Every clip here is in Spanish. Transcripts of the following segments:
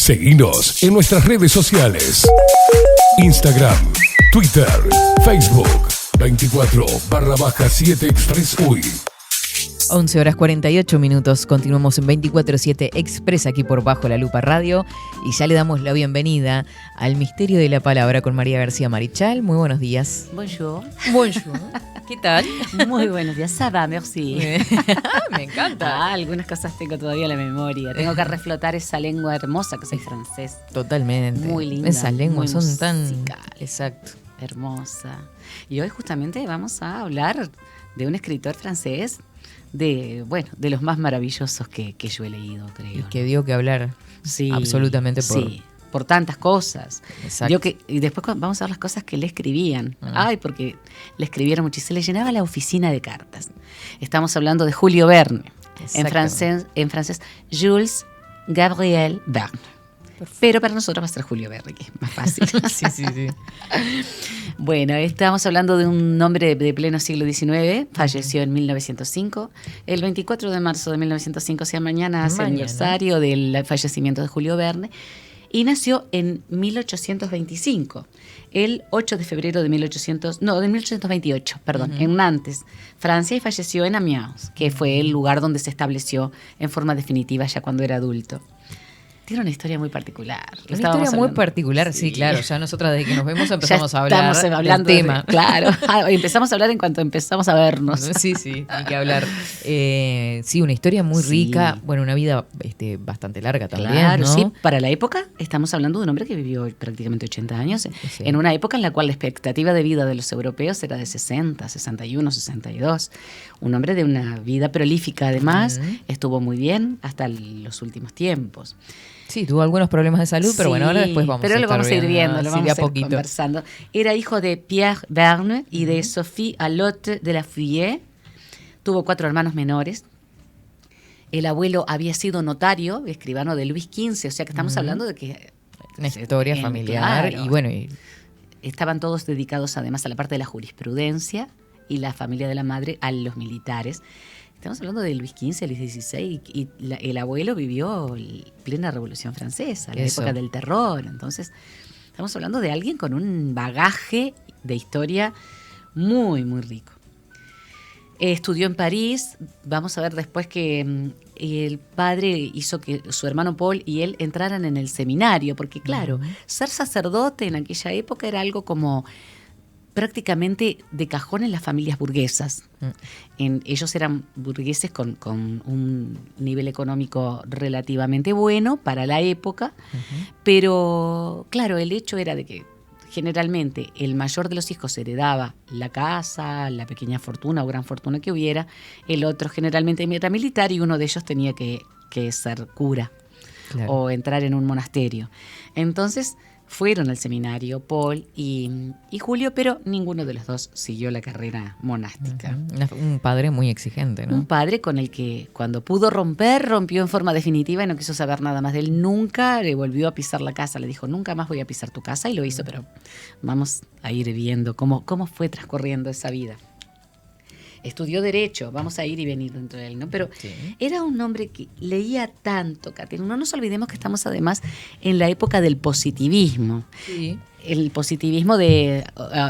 Seguinos en nuestras redes sociales. Instagram, Twitter, Facebook, 24/7 Express UI. 11 horas 48 minutos, continuamos en 24/7 Express aquí por Bajo la Lupa Radio y ya le damos la bienvenida al Misterio de la Palabra con María García Marichal. Muy buenos días. Bonjour. Bonjour. ¿Qué tal? Muy buenos días. Ça va, merci. Me encanta. Algunas cosas tengo todavía en la memoria. Tengo que reflotar esa lengua hermosa que soy francés. Totalmente. Muy linda. Esas lenguas son musical, tan... Exacto. hermosa. Y hoy justamente vamos a hablar de un escritor francés de los más maravillosos que yo he leído, creo. Y que dio que hablar. Sí, absolutamente por tantas cosas. Exacto. Y después vamos a ver las cosas que le escribían. Porque le escribieron muchísimo. Se le llenaba la oficina de cartas. Estamos hablando de Julio Verne. En francés, Jules Gabriel Verne. Perfecto. Pero para nosotros va a ser Julio Verne, que es más fácil. Sí. Bueno, estamos hablando de un hombre de pleno siglo XIX, falleció en 1905. El 24 de marzo de 1905, o sea, mañana hace aniversario del fallecimiento de Julio Verne, y nació en 1825. El 8 de febrero de 1828, en Nantes, Francia, y falleció en Amiens, que fue el lugar donde se estableció en forma definitiva ya cuando era adulto. Tiene una historia muy particular. Una historia muy particular, sí, claro. Ya nosotras desde que nos vemos empezamos a hablar del tema. Claro, empezamos a hablar en cuanto empezamos a vernos. Sí, hay que hablar. Sí, una historia muy rica. Bueno, una vida bastante larga también, claro, ¿no? Sí, para la época estamos hablando de un hombre que vivió prácticamente 80 años, sí. En una época en la cual la expectativa de vida de los europeos era de 60, 61, 62. Un hombre de una vida prolífica, además, estuvo muy bien hasta los últimos tiempos. Sí, tuvo algunos problemas de salud, pero bueno, ahora después vamos a ir viendo, lo vamos a ir poquito conversando. Era hijo de Pierre Verne y de Sophie Allotte de la Fouillée. Tuvo 4 hermanos menores. El abuelo había sido notario, escribano de Luis XV, o sea que estamos hablando de que... Una historia familiar, claro. Y bueno... Estaban todos dedicados además a la parte de la jurisprudencia y la familia de la madre a los militares. Estamos hablando de Luis XV, Luis XVI, y el abuelo vivió plena Revolución Francesa, la época del terror. Entonces, estamos hablando de alguien con un bagaje de historia muy, muy rico. Estudió en París. Vamos a ver después que el padre hizo que su hermano Paul y él entraran en el seminario, porque claro, ser sacerdote en aquella época era algo como... prácticamente de cajón en las familias burguesas. Ellos eran burgueses con un nivel económico relativamente bueno para la época, pero claro, el hecho era de que generalmente el mayor de los hijos heredaba la casa, la pequeña fortuna o gran fortuna que hubiera, el otro generalmente era militar y uno de ellos tenía que ser cura, claro, o entrar en un monasterio. Entonces... fueron al seminario Paul y Julio, pero ninguno de los dos siguió la carrera monástica. Un padre muy exigente, ¿no? Un padre con el que cuando pudo rompió en forma definitiva y no quiso saber nada más de él. Nunca le volvió a pisar la casa. Le dijo, nunca más voy a pisar tu casa, y lo hizo, pero vamos a ir viendo cómo fue transcurriendo esa vida. Estudió Derecho, vamos a ir y venir dentro de él, ¿no? Pero era un hombre que leía tanto, Katy. No nos olvidemos que estamos además en la época del positivismo. Sí. El positivismo de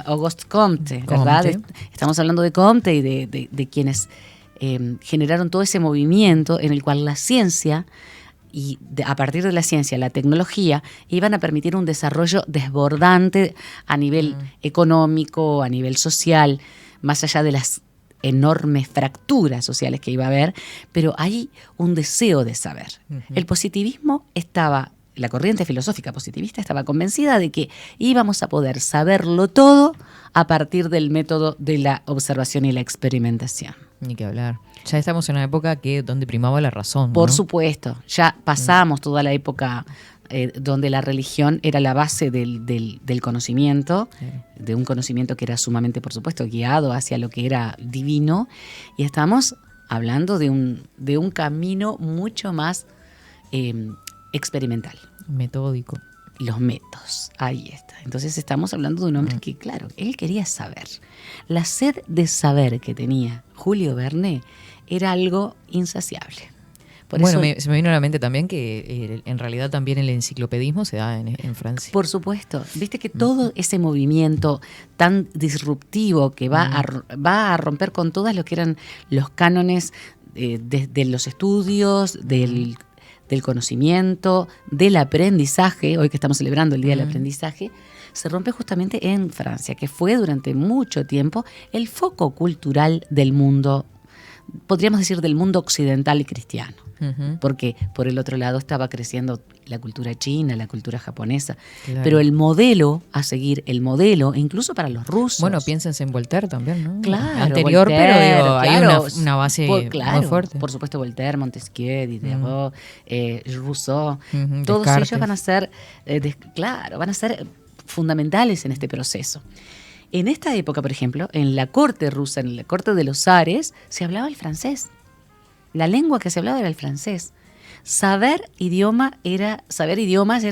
Auguste Comte, ¿verdad? Estamos hablando de Comte y de quienes generaron todo ese movimiento en el cual la ciencia y a partir de la ciencia, la tecnología, iban a permitir un desarrollo desbordante a nivel económico, a nivel social, más allá de las enormes fracturas sociales que iba a haber, pero hay un deseo de saber. El positivismo la corriente filosófica positivista estaba convencida de que íbamos a poder saberlo todo a partir del método de la observación y la experimentación. Ni que hablar. Ya estamos en una época donde primaba la razón, ¿no? Por supuesto, ya pasamos toda la época donde la religión era la base del conocimiento, de un conocimiento que era sumamente, por supuesto, guiado hacia lo que era divino, y estamos hablando de un camino mucho más experimental. Metódico. Los métodos, ahí está. Entonces estamos hablando de un hombre que, claro, él quería saber. La sed de saber que tenía Julio Verne era algo insaciable. Por bueno, eso, se me vino a la mente también que en realidad también el enciclopedismo se da en Francia. por supuesto, viste que todo ese movimiento tan disruptivo que va a romper con todas lo que eran los cánones de los estudios, del conocimiento, del aprendizaje, hoy que estamos celebrando el Día del Aprendizaje, se rompe justamente en Francia, que fue durante mucho tiempo el foco cultural del mundo, podríamos decir del mundo occidental y cristiano. Porque por el otro lado estaba creciendo la cultura china, la cultura japonesa, Claro. pero el modelo a seguir, incluso para los rusos. Bueno, piénsense en Voltaire también, ¿no? Claro, Anterior, Voltaire, pero digo, hay claro, una base claro, muy fuerte. Por supuesto, Voltaire, Montesquieu, Diderot, Rousseau, Ujú, todos Descartes. ellos van a ser, van a ser fundamentales en este proceso. En esta época, por ejemplo, en la corte rusa, en la corte de los zares, se hablaba el francés. La lengua que se hablaba era el francés. Saber idiomas era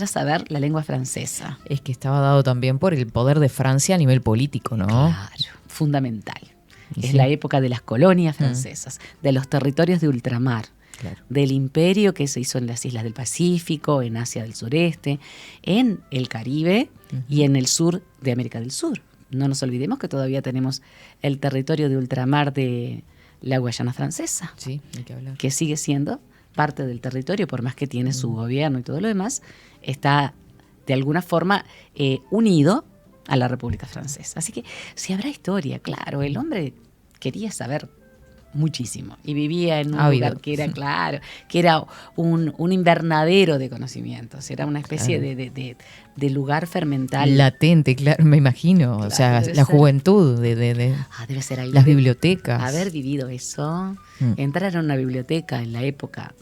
saber la lengua francesa. Es que estaba dado también por el poder de Francia a nivel político, ¿no? Claro, fundamental. Y Es sí. la época de las colonias francesas, de los territorios de ultramar, Claro. del imperio que se hizo en las islas del Pacífico, en Asia del Sureste, en el Caribe y en el sur de América del Sur. No nos olvidemos que todavía tenemos el territorio de ultramar de la Guayana Francesa, Sí, hay que hablar. que sigue siendo parte del territorio, por más que tiene su gobierno y todo lo demás, está de alguna forma unido a la República Francesa. Así que si habrá historia, claro, el hombre quería saber muchísimo y vivía en un Ávido. lugar que era, claro, que era un invernadero de conocimientos, era una especie de lugar fermental. Latente, claro, me imagino. Claro, o sea, debe la ser. juventud de Debe ser algo las de bibliotecas. haber vivido eso, Mm. entrar a una biblioteca en la época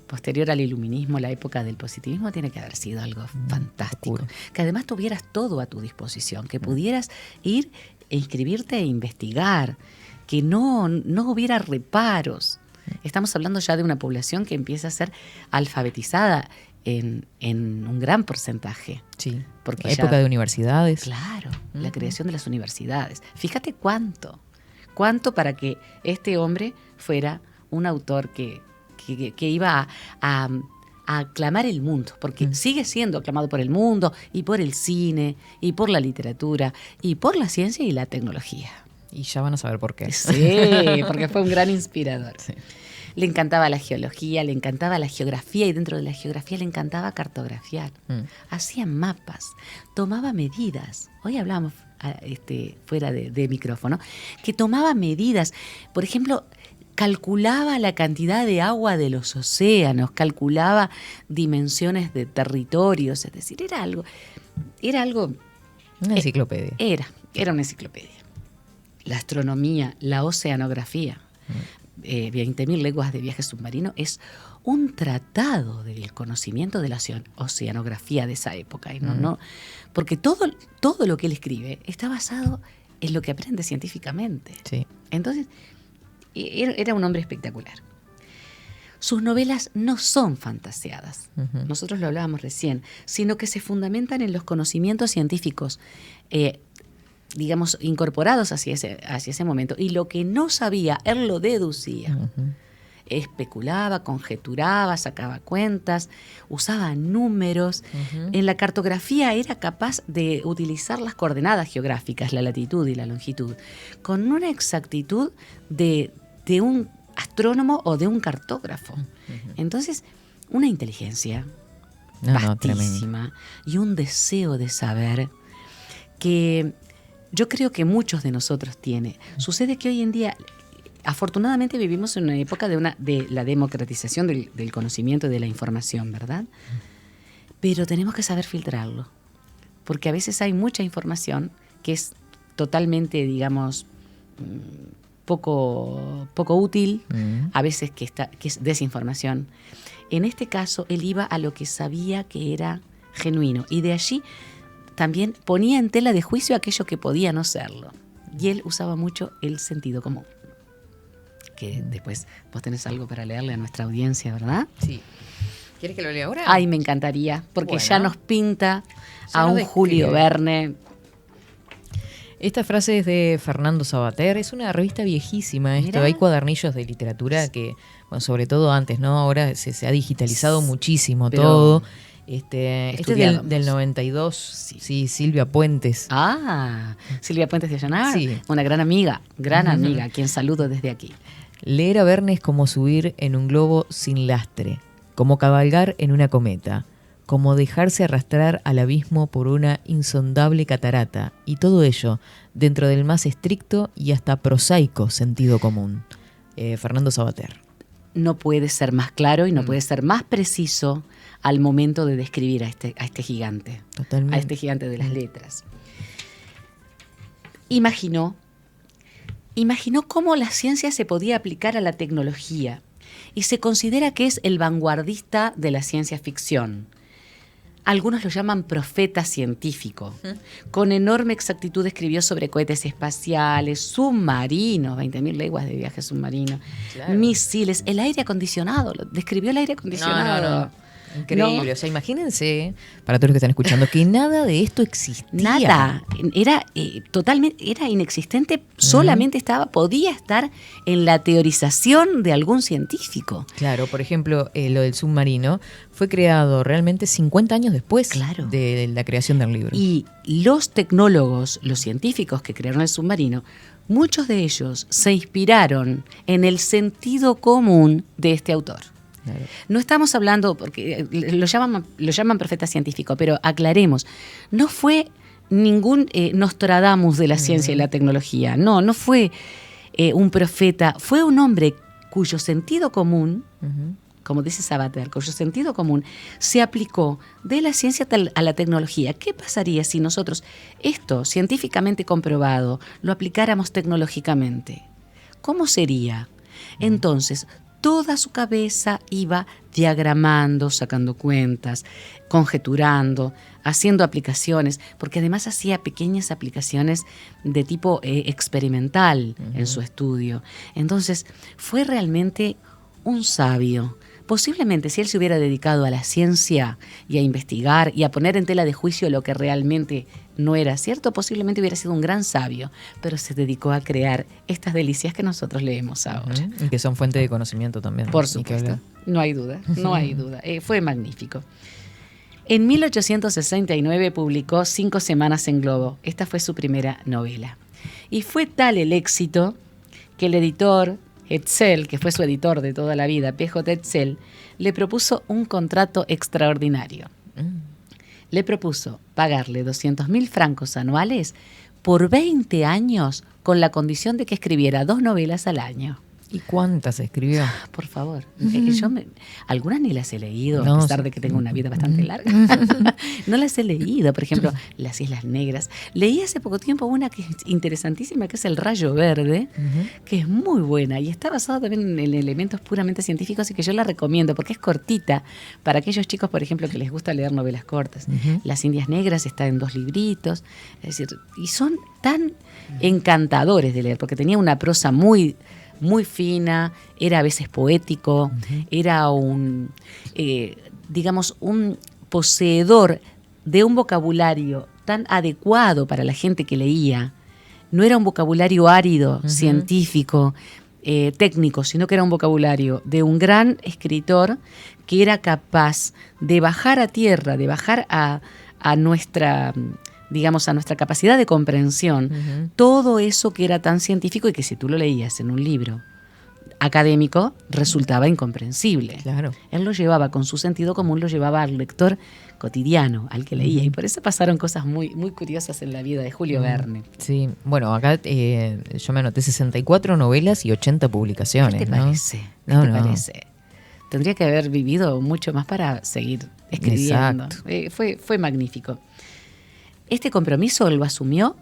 posterior al iluminismo, la época del positivismo, tiene que haber sido algo fantástico. locura. Que además tuvieras todo a tu disposición, que pudieras ir e inscribirte e investigar, que no hubiera reparos. Estamos hablando ya de una población que empieza a ser alfabetizada en un gran porcentaje. Sí. Porque Época ya- de universidades. Claro, la creación de las universidades. Fíjate cuánto para que este hombre fuera un autor que iba a aclamar el mundo, porque sigue siendo aclamado por el mundo y por el cine y por la literatura y por la ciencia y la tecnología. Y ya van a saber por qué. Sí, porque fue un gran inspirador. Sí. Le encantaba la geología, le encantaba la geografía y dentro de la geografía le encantaba cartografiar. Hacía mapas, tomaba medidas. Hoy hablábamos fuera de micrófono, que tomaba medidas. Por ejemplo, calculaba la cantidad de agua de los océanos, calculaba dimensiones de territorios, es decir, era algo Una enciclopedia. era una enciclopedia. La astronomía, la oceanografía, 20.000 leguas de viaje submarino, es un tratado del conocimiento de la oceanografía de esa época. Y no, porque todo lo que él escribe está basado en lo que aprende científicamente. Sí. Entonces, era un hombre espectacular. Sus novelas no son fantaseadas, nosotros lo hablábamos recién, sino que se fundamentan en los conocimientos científicos, digamos, incorporados hacia ese momento. Y lo que no sabía, él lo deducía. Especulaba, conjeturaba, sacaba cuentas, usaba números. En la cartografía era capaz de utilizar las coordenadas geográficas, la latitud y la longitud, con una exactitud de un astrónomo o de un cartógrafo. Entonces, una inteligencia vastísima y un deseo de saber que yo creo que muchos de nosotros tienen. Sucede que hoy en día, afortunadamente, vivimos en una época de la democratización del conocimiento y de la información, ¿verdad? Pero tenemos que saber filtrarlo, porque a veces hay mucha información que es totalmente, digamos, poco útil, a veces que es desinformación. En este caso, él iba a lo que sabía que era genuino, y de allí también ponía en tela de juicio aquello que podía no serlo. Y él usaba mucho el sentido común. Que después vos tenés algo para leerle a nuestra audiencia, ¿verdad? Sí. ¿Quieres que lo lea ahora? Ay, me encantaría, porque Bueno. ya nos pinta Ya a nos un describe. Julio Verne. Esta frase es de Fernando Sabater, es una revista viejísima esto, Mirá. hay cuadernillos de literatura que, bueno, sobre todo antes, ¿no? Ahora se ha digitalizado muchísimo Pero todo. Este es estudiábamos. del 92, sí, Silvia Puentes. Silvia Puentes de Allanar, Sí. una gran amiga, a quien saludo desde aquí. Leer a Verne es como subir en un globo sin lastre, como cabalgar en una cometa, como dejarse arrastrar al abismo por una insondable catarata, y todo ello dentro del más estricto y hasta prosaico sentido común. Fernando Sabater. No puede ser más claro y no puede ser más preciso al momento de describir a este gigante. Totalmente. A este gigante de las letras. Imaginó cómo la ciencia se podía aplicar a la tecnología y se considera que es el vanguardista de la ciencia ficción. Algunos lo llaman profeta científico. Con enorme exactitud escribió sobre cohetes espaciales, submarinos, 20.000 leguas de viaje submarino, Claro. misiles, el aire acondicionado. Describió el aire acondicionado. No. Increíble. No. O sea, imagínense, para todos los que están escuchando, que nada de esto existía. Nada, era totalmente, era inexistente, solamente podía estar en la teorización de algún científico. Claro, por ejemplo, lo del submarino fue creado realmente 50 años después Claro. de la creación del libro. Y los tecnólogos, los científicos que crearon el submarino, muchos de ellos se inspiraron en el sentido común de este autor. Claro. No estamos hablando, porque lo llaman profeta científico, pero aclaremos, no fue ningún Nostradamus de la ciencia y la tecnología, no fue un profeta, fue un hombre cuyo sentido común, como dice Sabater, cuyo sentido común se aplicó de la ciencia a la tecnología. ¿Qué pasaría si nosotros esto, científicamente comprobado, lo aplicáramos tecnológicamente? ¿Cómo sería? Entonces, toda su cabeza iba diagramando, sacando cuentas, conjeturando, haciendo aplicaciones, porque además hacía pequeñas aplicaciones de tipo experimental en su estudio. Entonces, fue realmente un sabio. Posiblemente si él se hubiera dedicado a la ciencia y a investigar y a poner en tela de juicio lo que realmente no era cierto, posiblemente hubiera sido un gran sabio, pero se dedicó a crear estas delicias que nosotros leemos ahora. Y que son fuente de conocimiento también. Por Ni que supuesto, hablar. no hay duda. Fue magnífico. En 1869 publicó 5 semanas en Globo. Esta fue su primera novela. Y fue tal el éxito que el editor Hetzel, que fue su editor de toda la vida, P.J. Hetzel, le propuso un contrato extraordinario. Le propuso pagarle 200.000 francos anuales por 20 años con la condición de que escribiera 2 novelas al año. ¿Y cuántas escribió? Por favor. Algunas ni las he leído, No, a pesar sí. de que tengo una vida bastante larga. No las he leído. Por ejemplo, Las Islas Negras. Leí hace poco tiempo una que es interesantísima, que es El Rayo Verde, que es muy buena y está basada también en elementos puramente científicos y que yo la recomiendo porque es cortita para aquellos chicos, por ejemplo, que les gusta leer novelas cortas. Las Indias Negras está en 2 libritos. Es decir, y son tan encantadores de leer porque tenía una prosa muy fina, era a veces poético, era un poseedor de un vocabulario tan adecuado para la gente que leía. No era un vocabulario árido, científico, técnico, sino que era un vocabulario de un gran escritor que era capaz de bajar a tierra, de bajar a nuestra capacidad de comprensión, todo eso que era tan científico y que si tú lo leías en un libro académico resultaba incomprensible. Claro. Él lo llevaba con su sentido común, lo llevaba al lector cotidiano, al que leía, y por eso pasaron cosas muy, muy curiosas en la vida de Julio Verne. Sí, bueno, acá yo me anoté 64 novelas y 80 publicaciones. ¿Qué te ¿no? parece? ¿Qué No, te no. parece? Tendría que haber vivido mucho más para seguir escribiendo. Fue magnífico. Este compromiso él lo asumió.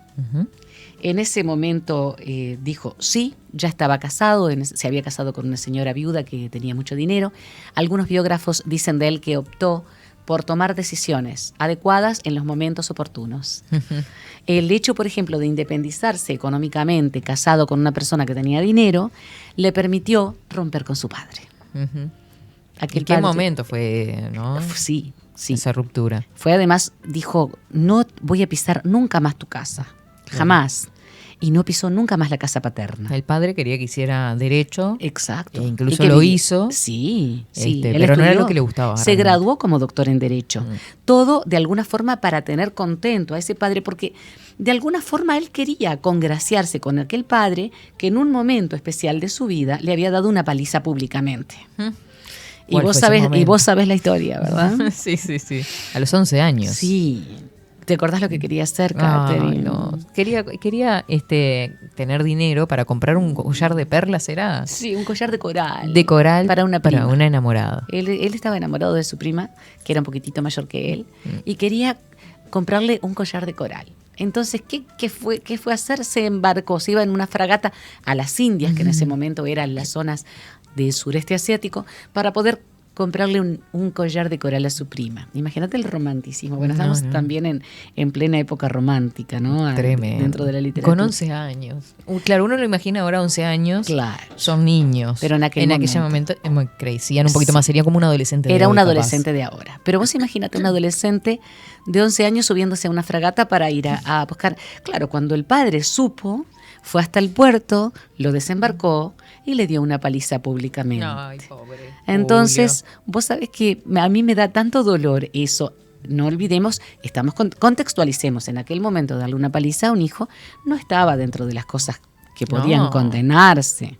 En ese momento dijo sí, ya estaba casado, se había casado con una señora viuda que tenía mucho dinero. Algunos biógrafos dicen de él que optó por tomar decisiones adecuadas en los momentos oportunos. El hecho, por ejemplo, de independizarse económicamente, casado con una persona que tenía dinero, le permitió romper con su padre. ¿En qué momento fue, no? Sí. Esa ruptura. Fue además, dijo, no voy a pisar nunca más tu casa. jamás. Y no pisó nunca más la casa paterna. El padre quería que hiciera derecho. Exacto. E incluso lo hizo. Sí, sí. Pero Él no era estudió, lo que le gustaba. Se realmente. graduó como doctor en Derecho. Todo de alguna forma para tener contento a ese padre, porque de alguna forma él quería congraciarse con aquel padre que en un momento especial de su vida le había dado una paliza públicamente. Y ¿Cuál vos fue ese sabés, momento? y vos sabés la historia, ¿verdad? Sí. A los 11 años. Sí. ¿Te acordás lo que quería hacer, Catherine? Ay, no. Quería tener dinero para comprar un collar de perlas, ¿era? Sí, un collar de coral. De coral para una prima. para una enamorada. Él estaba enamorado de su prima, que era un poquitito mayor que él, y quería comprarle un collar de coral. Entonces, ¿qué fue a hacer? Se embarcó, se iba en una fragata a las Indias, que en ese momento eran las zonas del sureste asiático, para poder comprarle un collar de coral a su prima. Imagínate el romanticismo. Bueno, estamos también en plena época romántica, ¿no? Tremendo. Dentro de la literatura. Con 11 años. Claro, uno lo imagina ahora 11 años. Claro. Son niños. Pero en aquel momento crecían un poquito más. Sería como un adolescente de Era hoy, un capaz. adolescente de ahora. Pero vos imagínate un adolescente de 11 años subiéndose a una fragata para ir a buscar. Claro, cuando el padre supo, fue hasta el puerto, lo desembarcó y le dio una paliza públicamente. Ay, pobre. Entonces, vos sabés que a mí me da tanto dolor eso. No olvidemos, contextualicemos, en aquel momento darle una paliza a un hijo no estaba dentro de las cosas que podían condenarse.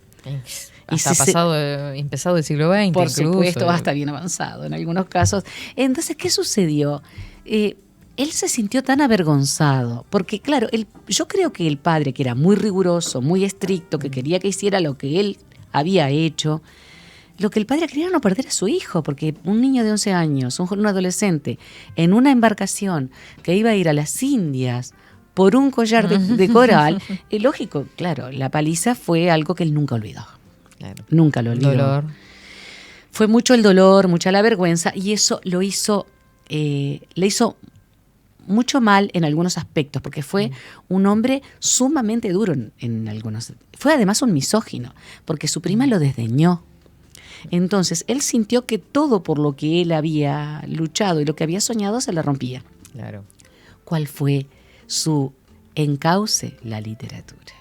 Hasta empezado el siglo XX. Por incluso. supuesto, hasta bien avanzado en algunos casos. Entonces, ¿qué sucedió? Él se sintió tan avergonzado, porque claro, yo creo que el padre, que era muy riguroso, muy estricto, que quería que hiciera lo que él había hecho, lo que el padre quería era no perder a su hijo, porque un niño de 11 años, un adolescente, en una embarcación que iba a ir a las Indias por un collar de coral, lógico, claro, la paliza fue algo que él nunca olvidó. Claro. Nunca lo olvidó. Dolor. Fue mucho el dolor, mucha la vergüenza, y eso le hizo mucho mal en algunos aspectos, porque fue un hombre sumamente duro en algunos. Fue además un misógino, porque su prima lo desdeñó. Entonces, él sintió que todo por lo que él había luchado y lo que había soñado se le rompía. Claro. ¿Cuál fue su encauce? La literatura.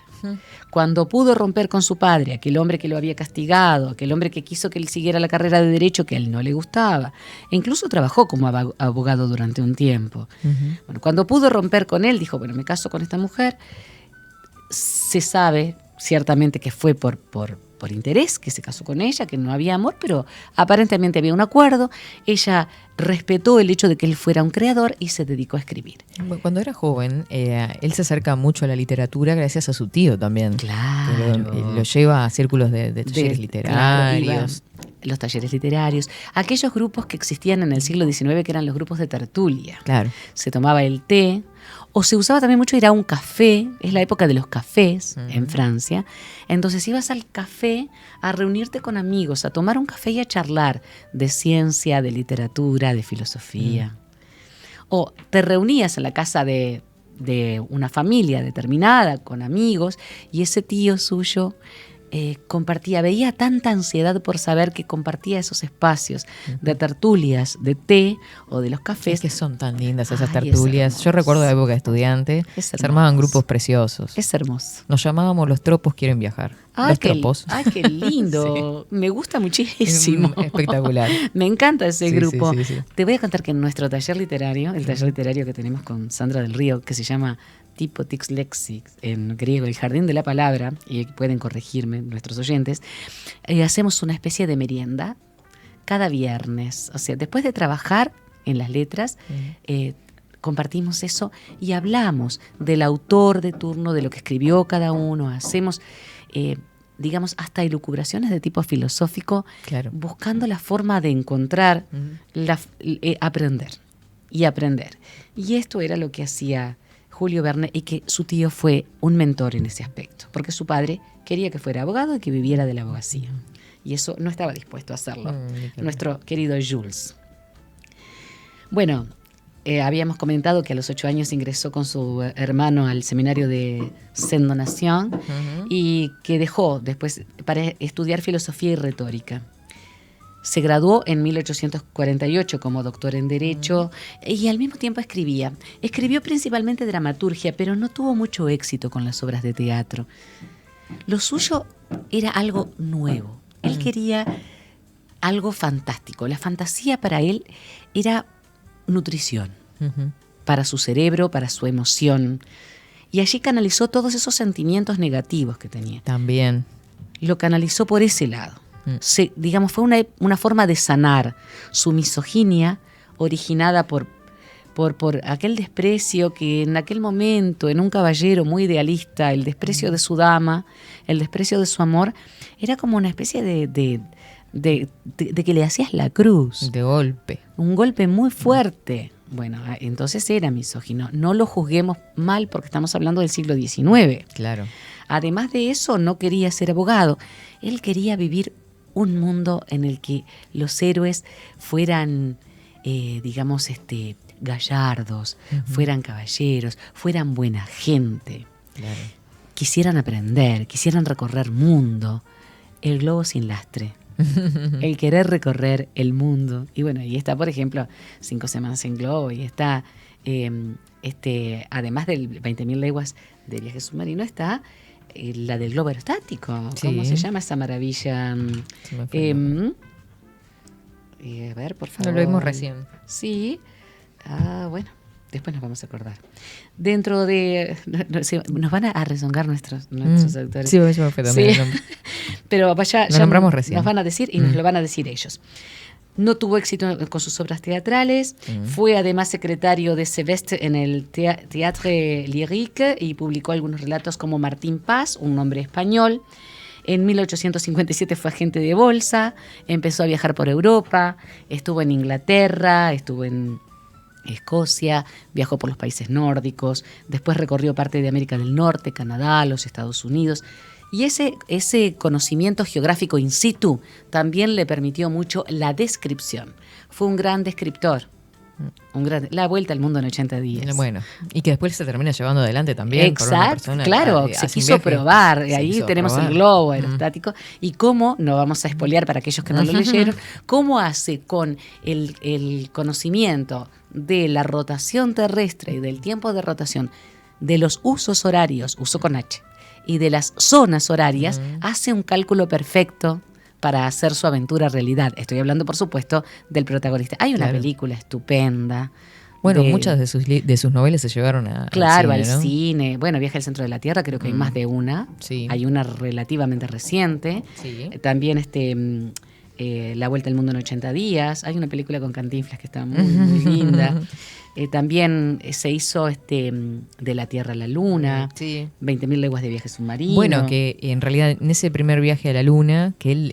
Cuando pudo romper con su padre, aquel hombre que lo había castigado, aquel hombre que quiso que él siguiera la carrera de Derecho que a él no le gustaba, e incluso trabajó como abogado durante un tiempo. Bueno, cuando pudo romper con él, dijo, bueno, me caso con esta mujer. Se sabe ciertamente que fue por interés que se casó con ella, que no había amor, pero aparentemente había un acuerdo. Ella respetó el hecho de que él fuera un creador y se dedicó a escribir. Cuando era joven, él se acerca mucho a la literatura gracias a su tío también. Claro. Que lo lleva a círculos de talleres literarios. Claro, los talleres literarios. Aquellos grupos que existían en el siglo XIX, que eran los grupos de tertulia. Claro. Se tomaba el té, o se usaba también mucho ir a un café. Es la época de los cafés en Francia. Entonces ibas al café a reunirte con amigos, a tomar un café y a charlar de ciencia, de literatura, de filosofía. O te reunías en la casa de una familia determinada, con amigos, y ese tío suyo compartía, veía tanta ansiedad por saber que compartía esos espacios de tertulias, de té o de los cafés. Es que son tan lindas esas Ay, tertulias. Yo recuerdo la época de estudiante, se armaban grupos preciosos. Es hermoso. Nos llamábamos Los Tropos Quieren Viajar. Los Tropos. Ay, qué lindo. Sí. Me gusta muchísimo. Espectacular. Me encanta ese grupo. Sí. Te voy a contar que en nuestro taller literario, el taller literario que tenemos con Sandra del Río, que se llama Tipo Tix Lexix, en griego, el jardín de la palabra, y pueden corregirme nuestros oyentes, hacemos una especie de merienda cada viernes. O sea, después de trabajar en las letras, compartimos eso y hablamos del autor de turno, de lo que escribió cada uno, hacemos, digamos, hasta elucubraciones de tipo filosófico, claro, buscando la forma de encontrar, aprender. Y esto era lo que hacía Julio Verne, y que su tío fue un mentor en ese aspecto, porque su padre quería que fuera abogado y que viviera de la abogacía. Y eso no estaba dispuesto a hacerlo nuestro querido Jules. Bueno, habíamos comentado que a los 8 años ingresó con su hermano al seminario de Saint-Donatien y que dejó después para estudiar filosofía y retórica. Se graduó en 1848 como doctor en Derecho y al mismo tiempo escribía. Escribió principalmente dramaturgia, pero no tuvo mucho éxito con las obras de teatro. Lo suyo era algo nuevo. Él quería algo fantástico. La fantasía para él era nutrición, para su cerebro, para su emoción. Y allí canalizó todos esos sentimientos negativos que tenía. También. Lo canalizó por ese lado. Digamos, fue una forma de sanar su misoginia originada por aquel desprecio que en aquel momento, en un caballero muy idealista, el desprecio de su dama, el desprecio de su amor, era como una especie de que le hacías la cruz. De golpe. Un golpe muy fuerte. Bueno, entonces era misógino. No lo juzguemos mal porque estamos hablando del siglo XIX. Claro. Además de eso, no quería ser abogado. Él quería vivir un mundo en el que los héroes fueran, gallardos, fueran caballeros, fueran buena gente. Claro. Quisieran aprender, quisieran recorrer mundo. El globo sin lastre. El querer recorrer el mundo. Y bueno, y está, por ejemplo, 5 semanas en globo, y está, además del 20.000 leguas de viaje submarino, está la del globo aerostático. Sí. ¿Cómo se llama esa maravilla? A ver, por favor. No lo vimos recién. Sí. Bueno, después nos vamos a acordar. Dentro de... nos van a rezongar nuestros autores. Sí, eso me fue también el nombre. Pero ya nombramos recién. nos van a decir y nos lo van a decir ellos. No tuvo éxito con sus obras teatrales. Fue además secretario de Sevestre en el Théâtre Lyrique y publicó algunos relatos como Martín Paz, un nombre español. En 1857 fue agente de bolsa, empezó a viajar por Europa, estuvo en Inglaterra, estuvo en Escocia, viajó por los países nórdicos, después recorrió parte de América del Norte, Canadá, los Estados Unidos. Y ese conocimiento geográfico in situ también le permitió mucho la descripción. Fue un gran descriptor. La vuelta al mundo en 80 días. Bueno, y que después se termina llevando adelante también. Exacto, por una persona claro, que se hace quiso un viaje. probar. Se Ahí quiso tenemos probar. el globo aerostático. Y cómo, no vamos a espolear para aquellos que no lo leyeron, cómo hace con el conocimiento de la rotación terrestre y del tiempo de rotación, de los usos horarios, uso con H, y de las zonas horarias, hace un cálculo perfecto para hacer su aventura realidad. Estoy hablando, por supuesto, del protagonista. Hay una película estupenda. Bueno, muchas de sus novelas se llevaron al cine. Bueno, Viaje al centro de la Tierra, creo que hay más de una. Sí. Hay una relativamente reciente. Sí. También La vuelta al mundo en 80 días. Hay una película con Cantinflas que está muy, muy linda. También se hizo De la Tierra a la Luna, 20.000 leguas de viaje submarino. Bueno, que en realidad en ese primer viaje a la Luna, que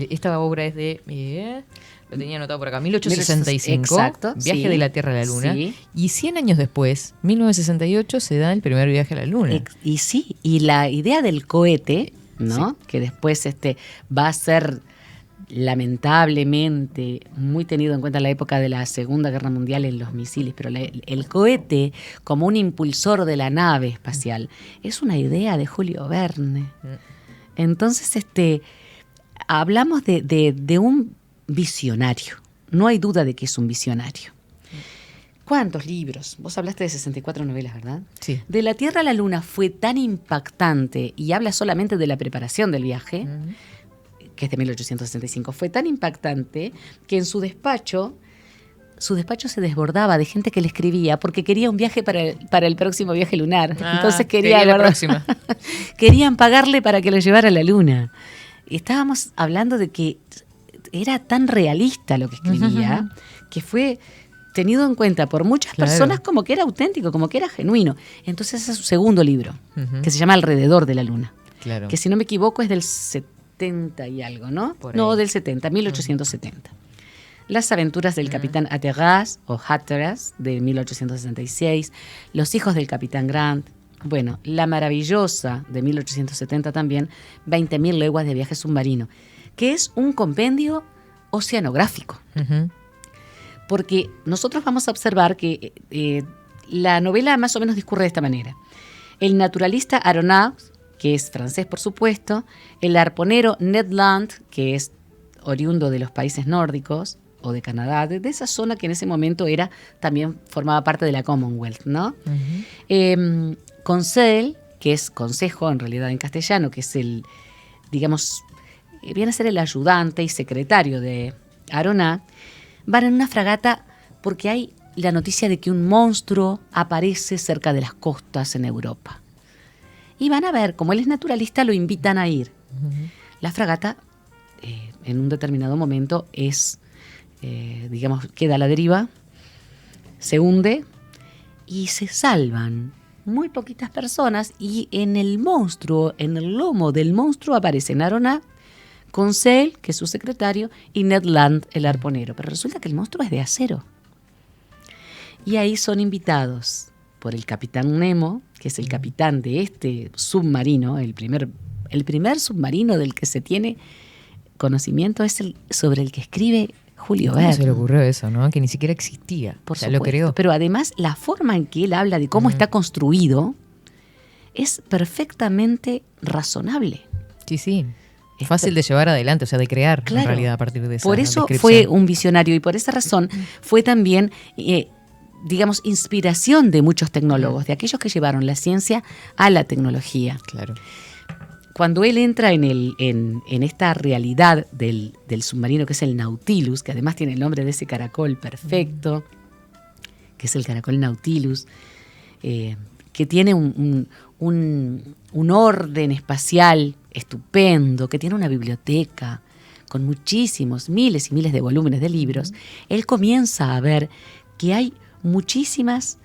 esta obra es de... lo tenía anotado por acá, 1865, exacto, viaje de la Tierra a la Luna. Sí. Y 100 años después, 1968, se da el primer viaje a la Luna. Y la idea del cohete, ¿no? Sí. Que después va a ser lamentablemente muy tenido en cuenta en la época de la Segunda Guerra Mundial en los misiles, pero el cohete como un impulsor de la nave espacial es una idea de Julio Verne. Entonces, hablamos de un visionario. No hay duda de que es un visionario. ¿Cuántos libros? Vos hablaste de 64 novelas, ¿verdad? Sí. De la Tierra a la Luna fue tan impactante, y habla solamente de la preparación del viaje, que es de 1865, fue tan impactante que en su despacho se desbordaba de gente que le escribía porque quería un viaje para el próximo viaje lunar. Entonces quería la próxima. Querían pagarle para que lo llevara a la Luna. Y estábamos hablando de que era tan realista lo que escribía, que fue tenido en cuenta por muchas personas como que era auténtico, como que era genuino. Entonces ese es su segundo libro, que se llama Alrededor de la Luna. Claro. Que si no me equivoco es del 70 y algo, ¿no? No, del 70, 1870. Las aventuras del capitán Hatteras o Hatteras de 1866, Los hijos del capitán Grant. Bueno, la maravillosa de 1870 también, 20.000 leguas de viaje submarino, que es un compendio oceanográfico. Porque nosotros vamos a observar que la novela más o menos discurre de esta manera. El naturalista Aronnax, que es francés por supuesto, el arponero Ned Land, que es oriundo de los países nórdicos o de Canadá, de esa zona que en ese momento también formaba parte de la Commonwealth, ¿no? Conseil, que es consejo en realidad en castellano, que es viene a ser el ayudante y secretario de Aronnax, van en una fragata porque hay la noticia de que un monstruo aparece cerca de las costas en Europa. Y van a ver, como él es naturalista, lo invitan a ir. La fragata, en un determinado momento, queda a la deriva, se hunde y se salvan muy poquitas personas, y en el lomo del monstruo aparecen Aronnax, Conseil, que es su secretario, y Ned Land, el arponero. Pero resulta que el monstruo es de acero. Y ahí son invitados por el capitán Nemo, que es el capitán de este submarino, el primer submarino del que se tiene conocimiento, es sobre el que escribe Julio Verne. ¿Cómo se le ocurrió eso, no? Que ni siquiera existía. Por supuesto. Lo creó. Pero además la forma en que él habla de cómo está construido es perfectamente razonable. Sí. Fácil de llevar adelante, o sea, de crear, claro, en realidad, a partir de esa por eso descripción. fue un visionario, y por esa razón fue también, inspiración de muchos tecnólogos, de aquellos que llevaron la ciencia a la tecnología. Claro. Cuando él entra en esta realidad del submarino, que es el Nautilus, que además tiene el nombre de ese caracol perfecto, que es el caracol Nautilus, que tiene un orden espacial estupendo, que tiene una biblioteca con muchísimos, miles y miles de volúmenes de libros, él comienza a ver que hay muchísimos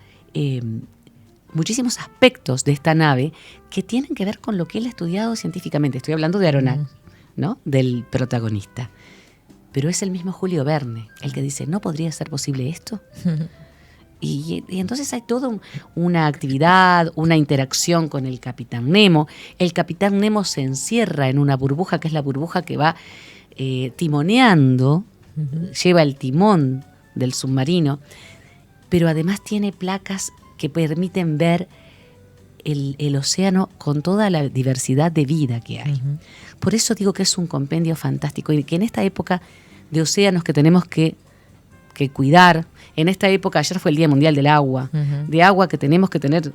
aspectos de esta nave que tienen que ver con lo que él ha estudiado científicamente. Estoy hablando de Aronnax, ¿no? Del protagonista. Pero es el mismo Julio Verne el que dice, ¿no podría ser posible esto? Y entonces hay toda una actividad, una interacción con el Capitán Nemo. El Capitán Nemo se encierra en una burbuja, que es la burbuja que va timoneando, lleva el timón del submarino, pero además tiene placas que permiten ver el océano con toda la diversidad de vida que hay. Por eso digo que es un compendio fantástico, y que en esta época de océanos que tenemos que cuidar, en esta época, ayer fue el Día Mundial del Agua, de agua que tenemos que tener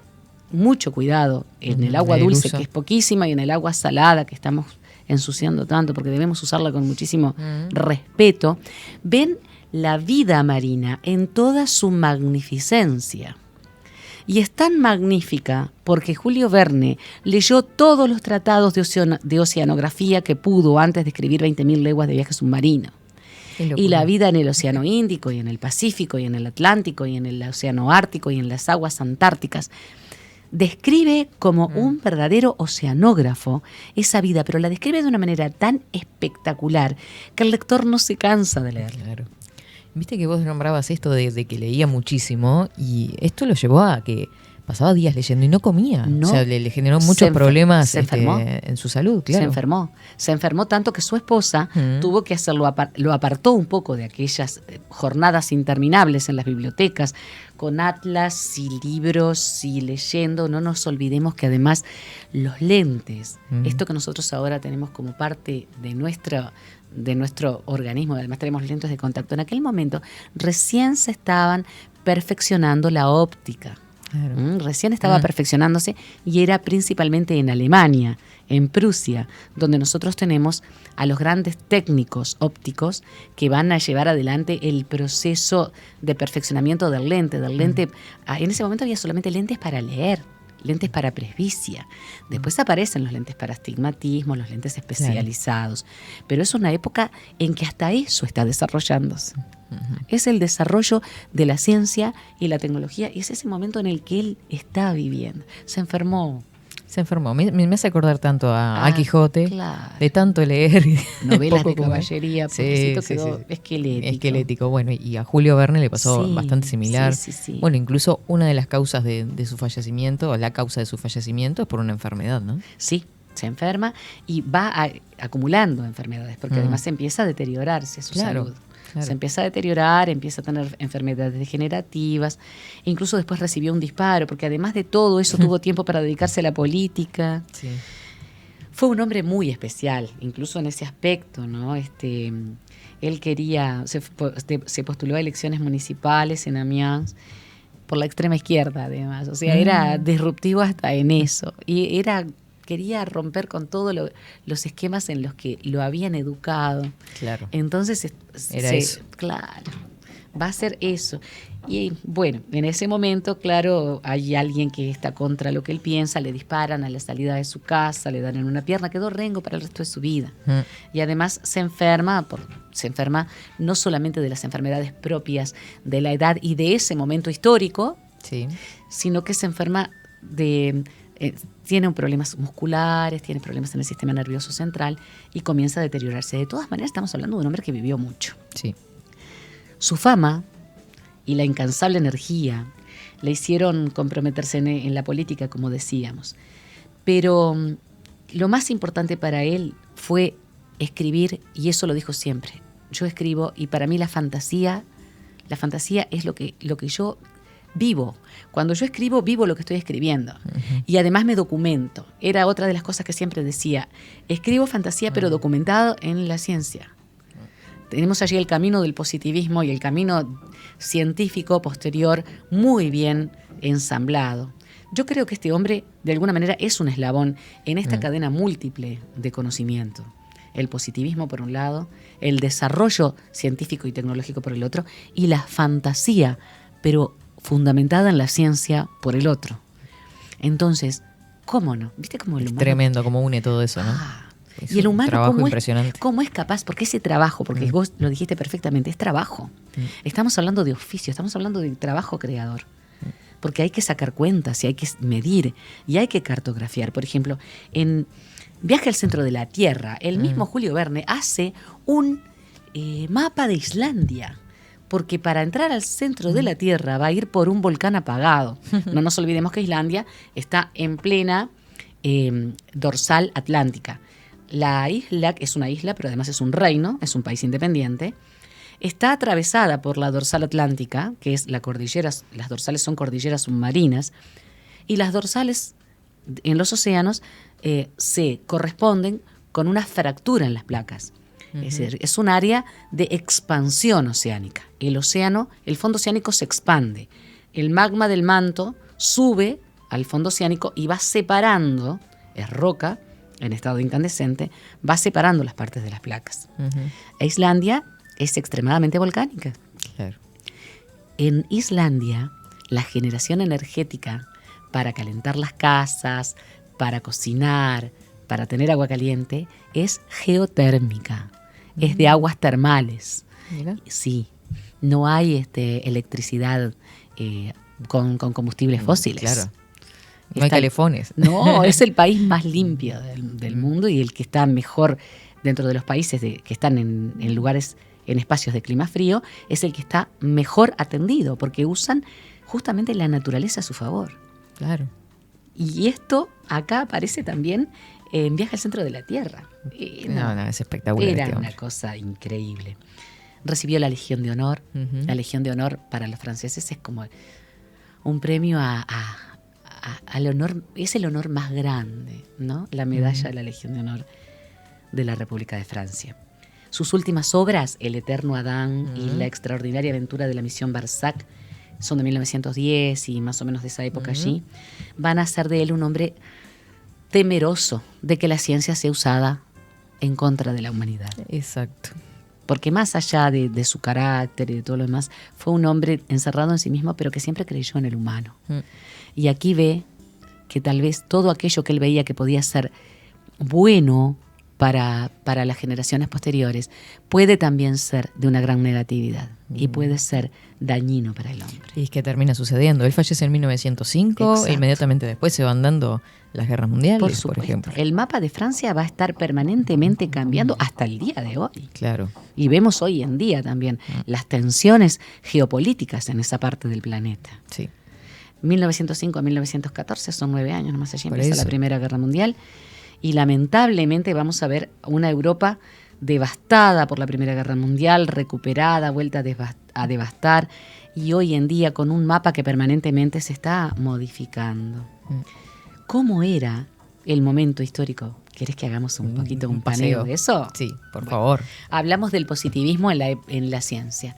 mucho cuidado, en el agua dulce, que es poquísima, y en el agua salada, que estamos ensuciando tanto, porque debemos usarla con muchísimo respeto. Ven la vida marina en toda su magnificencia. Y es tan magnífica porque Julio Verne leyó todos los tratados de oceanografía que pudo antes de escribir 20.000 leguas de viaje submarino. Y la vida en el Océano Índico, y en el Pacífico, y en el Atlántico, y en el Océano Ártico, y en las aguas antárticas. Describe como un verdadero oceanógrafo esa vida, pero la describe de una manera tan espectacular que el lector no se cansa de leerla. Claro. Viste que vos nombrabas esto de que leía muchísimo, y esto lo llevó a que pasaba días leyendo y no comía. No, o sea, le generó muchos problemas en su salud, claro. Se enfermó tanto que su esposa tuvo que hacerlo, lo apartó un poco de aquellas jornadas interminables en las bibliotecas, con atlas y libros y leyendo. No nos olvidemos que además los lentes, esto que nosotros ahora tenemos como parte de nuestro organismo, además tenemos lentes de contacto, en aquel momento recién se estaban perfeccionando la óptica. Claro. Recién estaba perfeccionándose, y era principalmente en Alemania, en Prusia, donde nosotros tenemos a los grandes técnicos ópticos que van a llevar adelante el proceso de perfeccionamiento del lente. En ese momento había solamente lentes para leer, lentes para presbicia. Después aparecen los lentes para astigmatismo, los lentes especializados. Claro. Pero es una época en que hasta eso está desarrollándose. Es el desarrollo de la ciencia y la tecnología, y es ese momento en el que él está viviendo. Se enfermó. Me hace acordar tanto a Quijote, claro, de tanto leer. Novelas de caballería, sí, quedó esquelético. Bueno, y a Julio Verne le pasó bastante similar. Sí. Bueno, incluso una de las causas de su fallecimiento, o la causa de su fallecimiento, es por una enfermedad, ¿no? Sí, se enferma y va acumulando enfermedades, porque además empieza a deteriorarse su salud. Claro. Se empieza a deteriorar, empieza a tener enfermedades degenerativas, incluso después recibió un disparo, porque además de todo eso tuvo tiempo para dedicarse a la política. Sí. Fue un hombre muy especial, incluso en ese aspecto, ¿no? Él quería, se postuló a elecciones municipales en Amiens por la extrema izquierda, además. O sea, era disruptivo hasta en eso. Y quería romper con todos los esquemas en los que lo habían educado. Claro. Entonces, Era eso. Claro, va a ser eso. Y bueno, en ese momento, claro, hay alguien que está contra lo que él piensa, le disparan a la salida de su casa, le dan en una pierna, quedó rengo para el resto de su vida. Y además se enferma no solamente de las enfermedades propias de la edad y de ese momento histórico, Sí. sino que se enferma tiene problemas musculares, tiene problemas en el sistema nervioso central y comienza a deteriorarse. De todas maneras, estamos hablando de un hombre que vivió mucho. Sí. Su fama y la incansable energía le hicieron comprometerse en la política, como decíamos. Pero lo más importante para él fue escribir, y eso lo dijo siempre. Yo escribo y para mí la fantasía es lo que yo vivo. Cuando yo escribo, vivo lo que estoy escribiendo. Y además me documento. Era otra de las cosas que siempre decía. Escribo fantasía, pero documentado en la ciencia. Tenemos allí el camino del positivismo y el camino científico posterior muy bien ensamblado. Yo creo que este hombre, de alguna manera, es un eslabón en esta cadena múltiple de conocimiento. El positivismo por un lado, el desarrollo científico y tecnológico por el otro, y la fantasía, pero fundamentada en la ciencia por el otro. Entonces, ¿cómo no? ¿Viste cómo el humano? Tremendo cómo une todo eso, ¿no? Y el humano, impresionante. ¿cómo es capaz? Porque ese trabajo, porque vos lo dijiste perfectamente, es trabajo. Estamos hablando de oficio, estamos hablando de trabajo creador. Porque hay que sacar cuentas y hay que medir y hay que cartografiar. Por ejemplo, en Viaje al centro de la Tierra, el mismo Julio Verne hace un mapa de Islandia. Porque para entrar al centro de la Tierra va a ir por un volcán apagado. No nos olvidemos que Islandia está en plena dorsal atlántica. La isla es una isla, pero además es un reino, es un país independiente. Está atravesada por la dorsal atlántica, que es la cordillera. Las dorsales son cordilleras submarinas. Y las dorsales en los océanos se corresponden con una fractura en las placas. Es decir, es un área de expansión oceánica. El océano, el fondo oceánico se expande. El magma del manto sube al fondo oceánico y va separando, es roca en estado incandescente, va separando las partes de las placas. E Islandia es extremadamente volcánica. Claro. En Islandia, la generación energética para calentar las casas, para cocinar, para tener agua caliente, es geotérmica. Es de aguas termales. Mira. Sí, no hay electricidad con combustibles fósiles. Claro. No hay calefones. No, es el país más limpio del mundo y el que está mejor dentro de los países que están en lugares, en espacios de clima frío, es el que está mejor atendido porque usan justamente la naturaleza a su favor. Claro. Y esto acá aparece también en Viaje al centro de la Tierra. No, es espectacular. Era una cosa increíble. Recibió la Legión de Honor. La Legión de Honor para los franceses es como un premio al honor, es el honor más grande, ¿no? La medalla de la Legión de Honor de la República de Francia. Sus últimas obras, El eterno Adán y La extraordinaria aventura de la misión Barsac, son de 1910 y más o menos de esa época allí, van a hacer de él un hombre temeroso de que la ciencia sea usada en contra de la humanidad. Exacto. Porque más allá de su carácter y de todo lo demás, fue un hombre encerrado en sí mismo, pero que siempre creyó en el humano. Y aquí ve que tal vez todo aquello que él veía que podía ser bueno para las generaciones posteriores, puede también ser de una gran negatividad y puede ser dañino para el hombre. Y es que termina sucediendo. Él fallece en 1905, Exacto. e inmediatamente después se van dando las guerras mundiales, por ejemplo. El mapa de Francia va a estar permanentemente cambiando hasta el día de hoy. Claro. Y vemos hoy en día también las tensiones geopolíticas en esa parte del planeta. Sí. 1905 a 1914 son 9 años, nomás allí Por empieza eso. la Primera Guerra Mundial. Y lamentablemente vamos a ver una Europa devastada por la Primera Guerra Mundial, recuperada, vuelta a devastar, y hoy en día con un mapa que permanentemente se está modificando. ¿Cómo era el momento histórico ¿Querés que hagamos un poquito un paneo de eso? Sí, por favor. Hablamos del positivismo en la ciencia.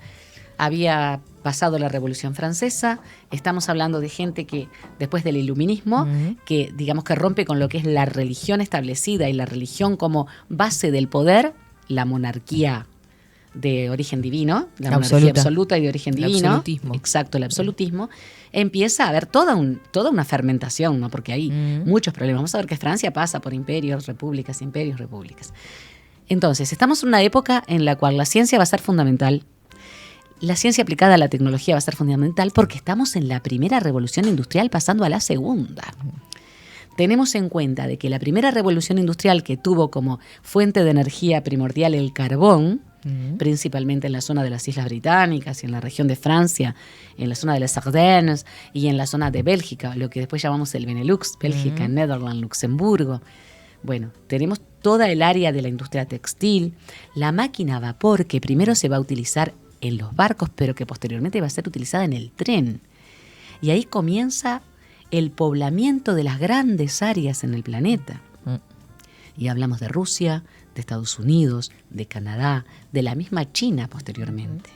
Había pasado la Revolución Francesa, estamos hablando de gente que, después del iluminismo, que digamos que rompe con lo que es la religión establecida y la religión como base del poder, la monarquía de origen divino, la monarquía absoluta y de origen divino. El absolutismo. Exacto, el absolutismo. Empieza a haber toda una fermentación, ¿no? Porque hay muchos problemas. Vamos a ver que Francia pasa por imperios, repúblicas. Entonces, estamos en una época en la cual la ciencia va a ser fundamental. La ciencia aplicada a la tecnología va a ser fundamental porque estamos en la primera revolución industrial pasando a la segunda. Tenemos en cuenta de que la primera revolución industrial, que tuvo como fuente de energía primordial el carbón, principalmente en la zona de las Islas Británicas y en la región de Francia, en la zona de las Ardennes y en la zona de Bélgica, lo que después llamamos el Benelux, Bélgica, Netherlands, Luxemburgo. Bueno, tenemos toda el área de la industria textil, la máquina a vapor, que primero se va a utilizar en los barcos, pero que posteriormente va a ser utilizada en el tren. Y ahí comienza el poblamiento de las grandes áreas en el planeta. Y hablamos de Rusia, de Estados Unidos, de Canadá, de la misma China posteriormente.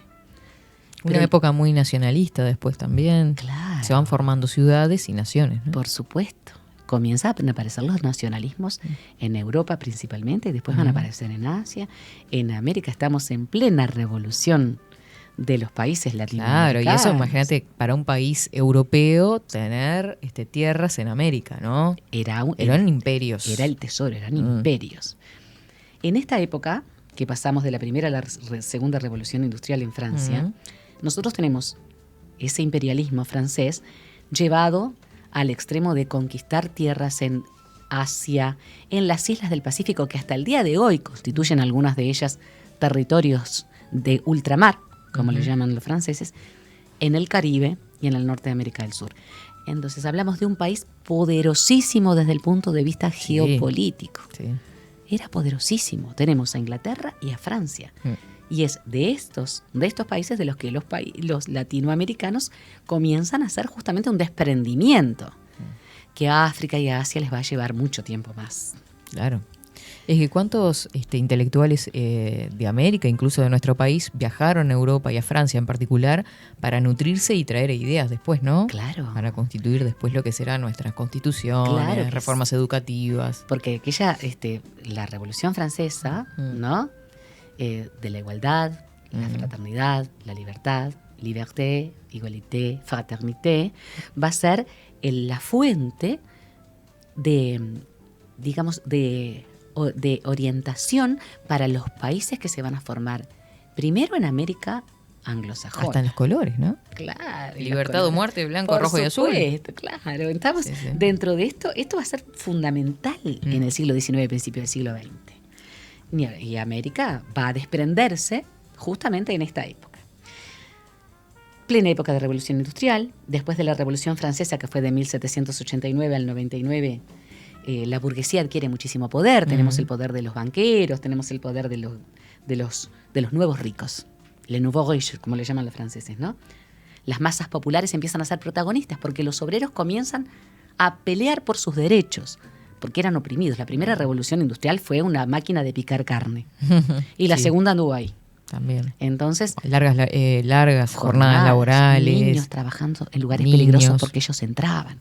Una época muy nacionalista después también. Claro. Se van formando ciudades y naciones, ¿no? Por supuesto. Comienzan a aparecer los nacionalismos en Europa principalmente, y después van a aparecer en Asia. En América estamos en plena revolución de los países latinoamericanos. Claro, y eso, imagínate, para un país europeo tener tierras en América, ¿no? Eran imperios. Era el tesoro, eran imperios. En esta época, que pasamos de la primera a la segunda revolución industrial en Francia, nosotros tenemos ese imperialismo francés llevado al extremo de conquistar tierras en Asia, en las islas del Pacífico, que hasta el día de hoy constituyen algunas de ellas territorios de ultramar, como le llaman los franceses, en el Caribe y en el norte de América del Sur. Entonces hablamos de un país poderosísimo desde el punto de vista geopolítico. Sí. Era poderosísimo. Tenemos a Inglaterra y a Francia. Y es de estos países de los que los latinoamericanos comienzan a hacer justamente un desprendimiento, que a África y a Asia les va a llevar mucho tiempo más. Claro. Es que cuántos intelectuales de América, incluso de nuestro país, viajaron a Europa y a Francia en particular para nutrirse y traer ideas después, ¿no? Claro. Para constituir después lo que será nuestra constitución, claro, reformas educativas. Porque la Revolución Francesa, ¿no? De la igualdad, la fraternidad, la libertad, liberté, igualité, fraternité, va a ser la fuente de orientación para los países que se van a formar primero en América anglosajona. Hasta en los colores, ¿no? Claro. Libertad o muerte, blanco, rojo y azul. Claro. Estamos dentro de esto va a ser fundamental en el siglo XIX, principio del siglo XX. Y América va a desprenderse justamente en esta época. Plena época de Revolución Industrial, después de la Revolución Francesa, que fue de 1789 al 99, la burguesía adquiere muchísimo poder. Tenemos el poder de los banqueros, tenemos el poder de los nuevos ricos, les nouveaux riches, como le llaman los franceses, ¿no? Las masas populares empiezan a ser protagonistas porque los obreros comienzan a pelear por sus derechos, porque eran oprimidos. La primera revolución industrial fue una máquina de picar carne y la segunda anduvo ahí. También. Entonces, largas jornadas laborales. Niños trabajando en lugares peligrosos porque ellos entraban.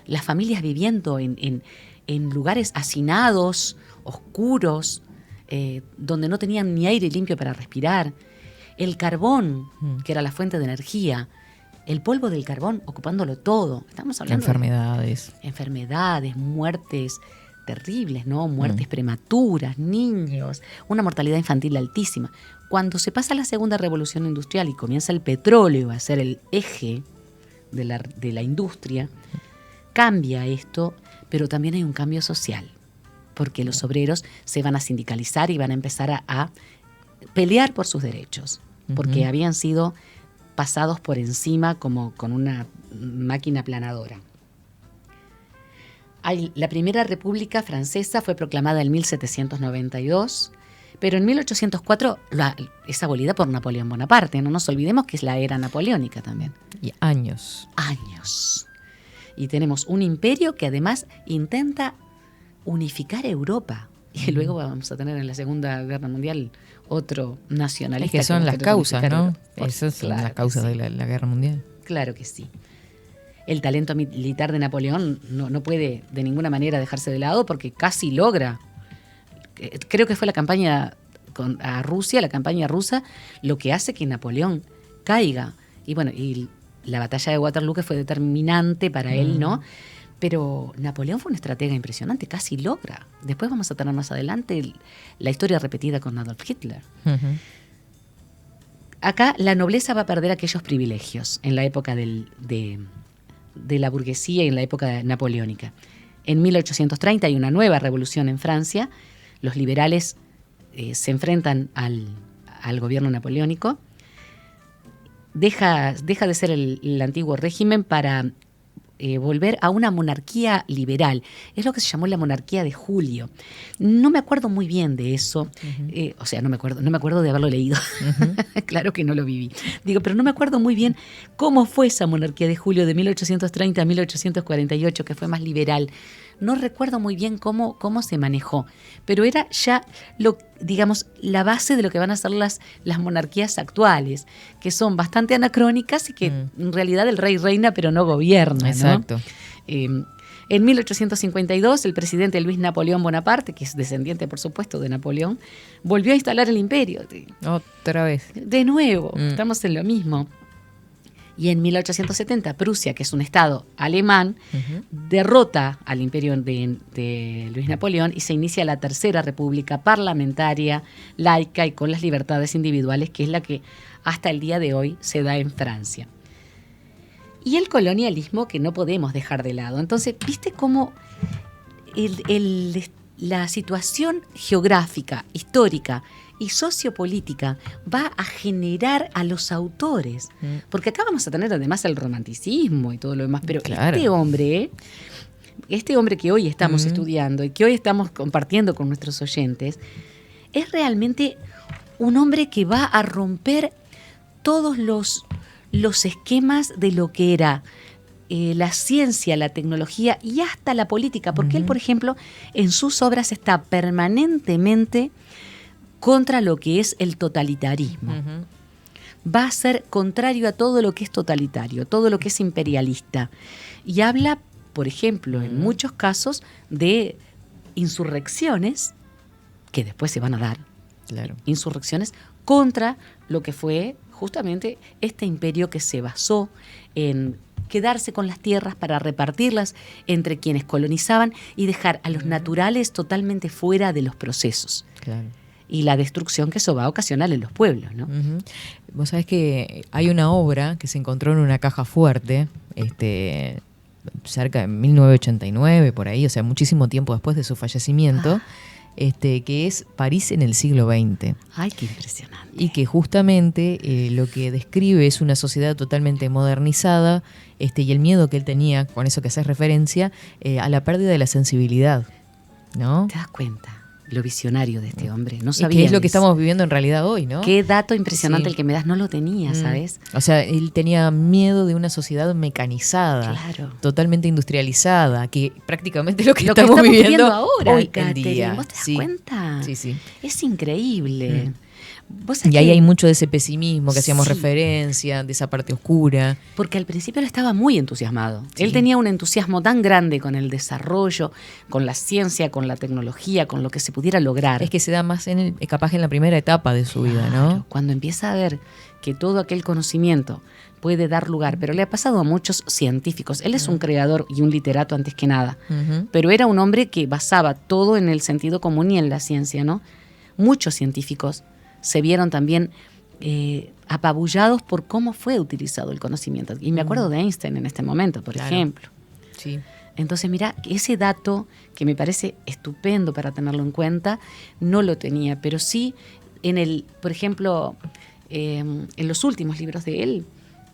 Las familias viviendo en lugares hacinados, oscuros, donde no tenían ni aire limpio para respirar. El carbón, que era la fuente de energía, el polvo del carbón ocupándolo todo. Estamos hablando de enfermedades, muertes terribles, ¿no? Muertes prematuras, niños, una mortalidad infantil altísima. Cuando se pasa la segunda revolución industrial y comienza el petróleo a ser el eje de la industria, cambia esto, pero también hay un cambio social, porque los obreros se van a sindicalizar y van a empezar a pelear por sus derechos, porque habían sido pasados por encima como con una máquina aplanadora. La primera República Francesa fue proclamada en 1792, pero en 1804 es abolida por Napoleón Bonaparte. No nos olvidemos que es la era napoleónica también. Y años. Y tenemos un imperio que además intenta unificar Europa. Y luego vamos a tener en la Segunda Guerra Mundial otro nacionalista. Es que son las causas, ¿no? Esas son claro las causas sí. de la Guerra Mundial. Claro que sí. El talento militar de Napoleón no puede de ninguna manera dejarse de lado porque casi logra. Creo que fue la campaña a Rusia, la campaña rusa, lo que hace que Napoleón caiga. Y bueno, y la batalla de Waterloo que fue determinante para él, ¿no? Pero Napoleón fue un estratega impresionante, casi logra. Después vamos a tener más adelante la historia repetida con Adolf Hitler. Uh-huh. Acá la nobleza va a perder aquellos privilegios en la época de la burguesía y en la época napoleónica. En 1830 hay una nueva revolución en Francia. Los liberales se enfrentan al gobierno napoleónico. Deja de ser el antiguo régimen para volver a una monarquía liberal. Es lo que se llamó la monarquía de Julio. No me acuerdo muy bien de eso. Uh-huh. O sea, no me acuerdo de haberlo leído. Uh-huh. Claro que no lo viví. Pero no me acuerdo muy bien cómo fue esa monarquía de Julio de 1830 a 1848, que fue más liberal. No recuerdo muy bien cómo se manejó, pero era ya la base de lo que van a ser las monarquías actuales, que son bastante anacrónicas y que en realidad el rey reina pero no gobierna. Exacto. ¿No? En 1852 el presidente Luis Napoleón Bonaparte, que es descendiente por supuesto de Napoleón, volvió a instalar el imperio. Otra vez. De nuevo, estamos en lo mismo. Y en 1870 Prusia, que es un estado alemán, uh-huh, derrota al imperio de Luis Napoleón y se inicia la Tercera República parlamentaria, laica y con las libertades individuales, que es la que hasta el día de hoy se da en Francia. Y el colonialismo que no podemos dejar de lado. Entonces, ¿viste cómo la situación geográfica, histórica y sociopolítica va a generar a los autores? Porque acá vamos a tener además el romanticismo y todo lo demás, pero claro, este hombre que hoy estamos estudiando y que hoy estamos compartiendo con nuestros oyentes, es realmente un hombre que va a romper todos los esquemas de lo que era la ciencia, la tecnología y hasta la política, porque él, por ejemplo, en sus obras está permanentemente contra lo que es el totalitarismo. Uh-huh. Va a ser contrario a todo lo que es totalitario, todo lo que es imperialista. Y habla, por ejemplo, en muchos casos de insurrecciones, que después se van a dar, claro, insurrecciones contra lo que fue justamente este imperio que se basó en quedarse con las tierras para repartirlas entre quienes colonizaban y dejar a los naturales totalmente fuera de los procesos. Claro. Y la destrucción que eso va a ocasionar en los pueblos, ¿no? Uh-huh. Vos sabés que hay una obra que se encontró en una caja fuerte, cerca de 1989, por ahí, o sea, muchísimo tiempo después de su fallecimiento, que es París en el siglo XX. ¡Ay, qué impresionante! Y que justamente lo que describe es una sociedad totalmente modernizada, y el miedo que él tenía, con eso que haces referencia, a la pérdida de la sensibilidad, ¿no? ¿Te das cuenta? Lo visionario de este hombre. No sabía. Que es lo que estamos viviendo en realidad hoy, ¿no? Qué dato impresionante el que me das. No lo tenía, ¿sabes? O sea, él tenía miedo de una sociedad mecanizada, claro, totalmente industrializada, que prácticamente es lo que estamos viviendo ahora hoy en día. ¿Vos te das cuenta? Sí, sí. Es increíble. Y ahí hay mucho de ese pesimismo que hacíamos referencia, de esa parte oscura. Porque al principio él estaba muy entusiasmado. Sí. Él tenía un entusiasmo tan grande con el desarrollo, con la ciencia, con la tecnología, con lo que se pudiera lograr. Es que se da más capaz en la primera etapa de su vida, ¿no? Cuando empieza a ver que todo aquel conocimiento puede dar lugar, pero le ha pasado a muchos científicos. Él es un creador y un literato antes que nada, pero era un hombre que basaba todo en el sentido común y en la ciencia, ¿no? Muchos científicos se vieron también apabullados por cómo fue utilizado el conocimiento. Y me acuerdo de Einstein en este momento, por ejemplo. Sí. Entonces, mira, ese dato que me parece estupendo para tenerlo en cuenta, no lo tenía, pero sí por ejemplo, en los últimos libros de él,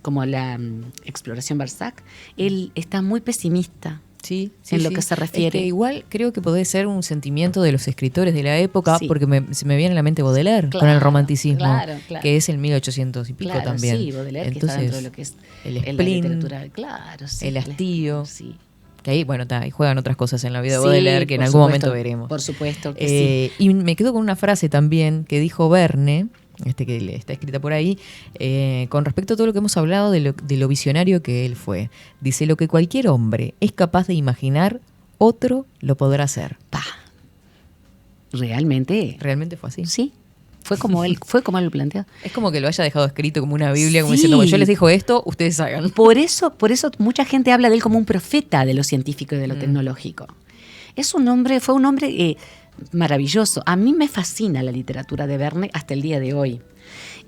como la Exploración Balzac, él está muy pesimista. Sí, en lo que se refiere. Igual creo que puede ser un sentimiento de los escritores de la época, porque se me viene a la mente Baudelaire, claro, con el romanticismo, claro. Que es el 1800 y pico también. Sí, Baudelaire. Entonces, que está dentro de lo que es el spleen, la literatura. Claro, sí, el hastío. Sí. Que ahí, bueno, ahí juegan otras cosas en la vida de Sí, Baudelaire que en por algún supuesto, momento veremos. Por supuesto que sí. Y me quedo con una frase también que dijo Verne, que está escrita por ahí, con respecto a todo lo que hemos hablado de lo visionario que él fue. Dice, lo que cualquier hombre es capaz de imaginar, otro lo podrá hacer. Pa. Realmente fue así. sí. Fue como él lo planteó. Es como que lo haya dejado escrito como una Biblia, como Sí. diciendo, bueno, yo les digo esto, ustedes hagan. Por eso mucha gente habla de él como un profeta de lo científico y de lo tecnológico. Fue un hombre maravilloso. A mí me fascina la literatura de Verne hasta el día de hoy.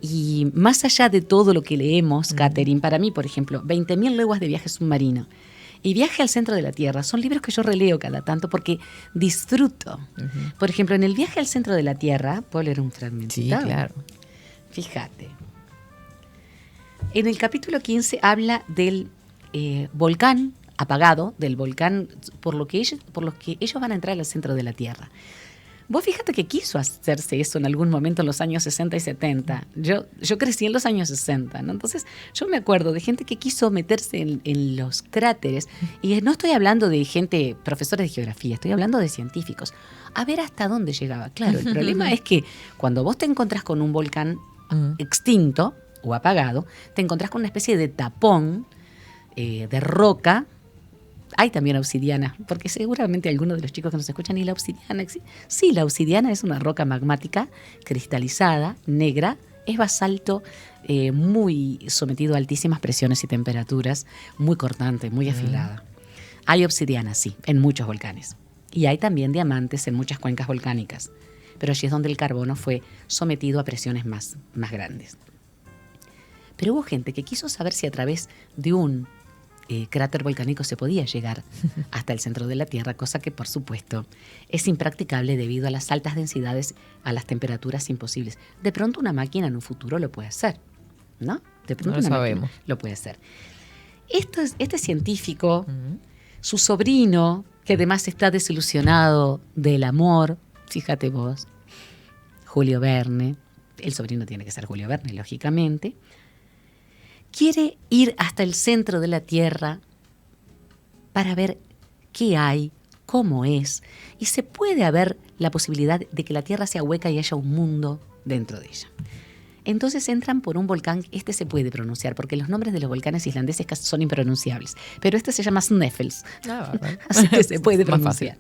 Y más allá de todo lo que leemos, Catherine, para mí, por ejemplo, 20.000 leguas de viaje submarino y Viaje al centro de la Tierra son libros que yo releo cada tanto porque disfruto. Por ejemplo, en el Viaje al centro de la Tierra, ¿puedo leer un fragmentito? Sí, claro. Fíjate. En el capítulo 15 habla del volcán apagado, del volcán por los que ellos van a entrar al centro de la Tierra. Vos fíjate que quiso hacerse eso en algún momento en los años 60 y 70. Yo crecí en los años 60, ¿no? Entonces yo me acuerdo de gente que quiso meterse en los cráteres, y no estoy hablando de gente, profesores de geografía, estoy hablando de científicos, a ver hasta dónde llegaba. Claro, el problema es que cuando vos te encontrás con un volcán extinto o apagado, te encontrás con una especie de tapón de roca. Hay también obsidiana, porque seguramente algunos de los chicos que nos escuchan, ¿y la obsidiana existe? Sí, la obsidiana es una roca magmática cristalizada, negra, es basalto muy sometido a altísimas presiones y temperaturas, muy cortante, muy afilada. Hay obsidiana, sí, en muchos volcanes. Y hay también diamantes en muchas cuencas volcánicas, pero allí es donde el carbono fue sometido a presiones más grandes. Pero hubo gente que quiso saber si a través de un cráter volcánico se podía llegar hasta el centro de la Tierra, cosa que por supuesto es impracticable debido a las altas densidades, a las temperaturas imposibles. De pronto una máquina en un futuro lo puede hacer, ¿no? De pronto No lo una sabemos. máquina lo puede hacer. Este científico, su sobrino, que además está desilusionado del amor, fíjate vos, Julio Verne, el sobrino tiene que ser Julio Verne, lógicamente, quiere ir hasta el centro de la Tierra para ver qué hay, cómo es, y se puede haber la posibilidad de que la Tierra sea hueca y haya un mundo dentro de ella. Entonces entran por un volcán, este se puede pronunciar, porque los nombres de los volcanes islandeses casi son impronunciables, pero este se llama Sneffels, así que se puede pronunciar.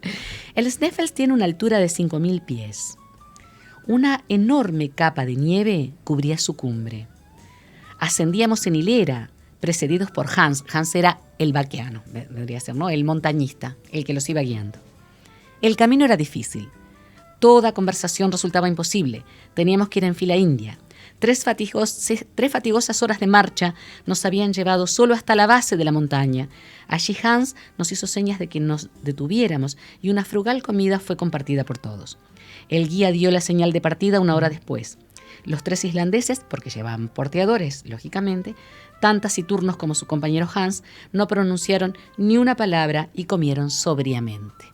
El Sneffels tiene una altura de 5.000 pies. Una enorme capa de nieve cubría su cumbre. Ascendíamos en hilera, precedidos por Hans. Hans era el vaqueano, vendría a ser, ¿no? El montañista, el que los iba guiando. El camino era difícil. Toda conversación resultaba imposible. Teníamos que ir en fila india. 3 fatigosas horas de marcha nos habían llevado solo hasta la base de la montaña. Allí Hans nos hizo señas de que nos detuviéramos y una frugal comida fue compartida por todos. El guía dio la señal de partida 1 hora después. Los 3 islandeses, porque llevaban porteadores, lógicamente, tan taciturnos como su compañero Hans, no pronunciaron ni una palabra y comieron sobriamente.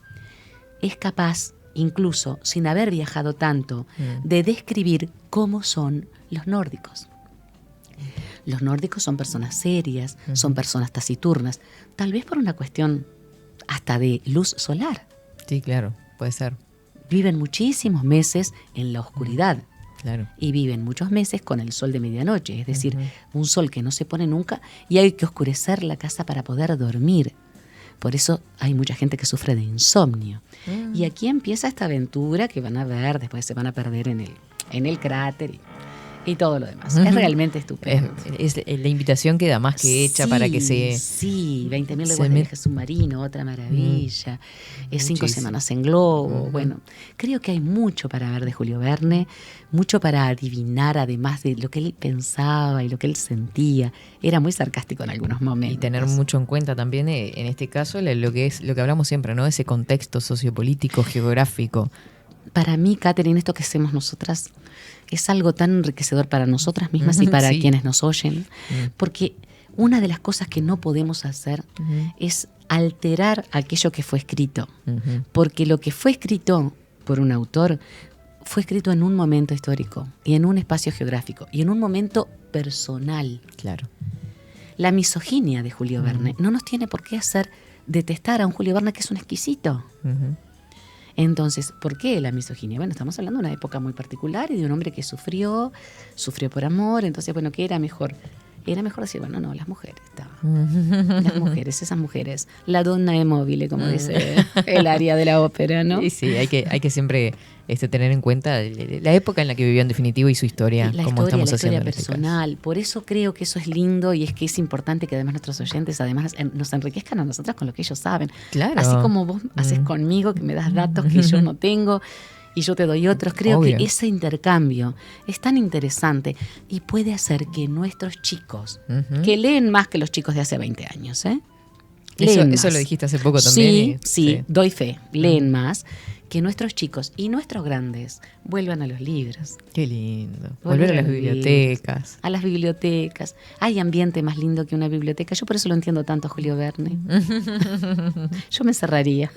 Es capaz, incluso sin haber viajado tanto, de describir cómo son los nórdicos. Los nórdicos son personas serias, son personas taciturnas, tal vez por una cuestión hasta de luz solar. Sí, claro, puede ser. Viven muchísimos meses en la oscuridad. Claro. Y viven muchos meses con el sol de medianoche, es decir, un sol que no se pone nunca y hay que oscurecer la casa para poder dormir. Por eso hay mucha gente que sufre de insomnio. Y aquí empieza esta aventura que van a ver, después se van a perder en el cráter y todo lo demás. Es realmente estupendo. Es la invitación queda más que hecha para que se... Sí, 20.000 leguas de viaje submarino, otra maravilla. 5 semanas en globo. Bueno, creo que hay mucho para ver de Julio Verne, mucho para adivinar, además de lo que él pensaba y lo que él sentía. Era muy sarcástico en algunos momentos. Y tener mucho en cuenta también, en este caso, lo que hablamos siempre, ¿no? Ese contexto sociopolítico, geográfico. Para mí, Catherine, esto que hacemos nosotras es algo tan enriquecedor para nosotras mismas y para quienes nos oyen, porque una de las cosas que no podemos hacer es alterar aquello que fue escrito, porque lo que fue escrito por un autor fue escrito en un momento histórico y en un espacio geográfico y en un momento personal. Claro. La misoginia de Julio Verne no nos tiene por qué hacer detestar a un Julio Verne que es un exquisito. Ujú. Entonces, ¿por qué la misoginia? Bueno, estamos hablando de una época muy particular y de un hombre que sufrió por amor. Entonces, bueno, ¿qué era mejor? Era mejor decir, bueno, no, las mujeres, las mujeres, esas mujeres, la donna è mobile, como dice el aria de la ópera, ¿no? Y sí, hay que siempre tener en cuenta la época en la que vivió en definitivo y su historia, La como historia, estamos la haciendo historia en este caso. personal. Por eso creo que eso es lindo y es que es importante que además nuestros oyentes además nos enriquezcan a nosotras con lo que ellos saben. Claro. Así como vos haces conmigo, que me das datos que yo no tengo y yo te doy otros. Creo Obvio. que ese intercambio es tan interesante y puede hacer que nuestros chicos, Ujú. que leen más que los chicos de hace 20 años, Eso leen lo más. dijiste hace poco también. Sí, doy fe, leen más, que nuestros chicos y nuestros grandes vuelvan a los libros, Qué lindo. Volver a las bibliotecas. a las bibliotecas. Hay ambiente más lindo que una biblioteca. Yo por eso lo entiendo tanto a Julio Verne. Yo me cerraría.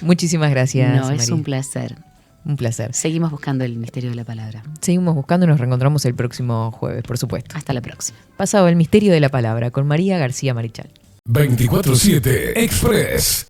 Muchísimas gracias. No, es Mari. un placer. Un placer. Seguimos buscando el misterio de la palabra. Seguimos buscando y nos reencontramos el próximo jueves, por supuesto. Hasta la próxima. Pasado el misterio de la palabra con María García Marichal. 24/7 Express.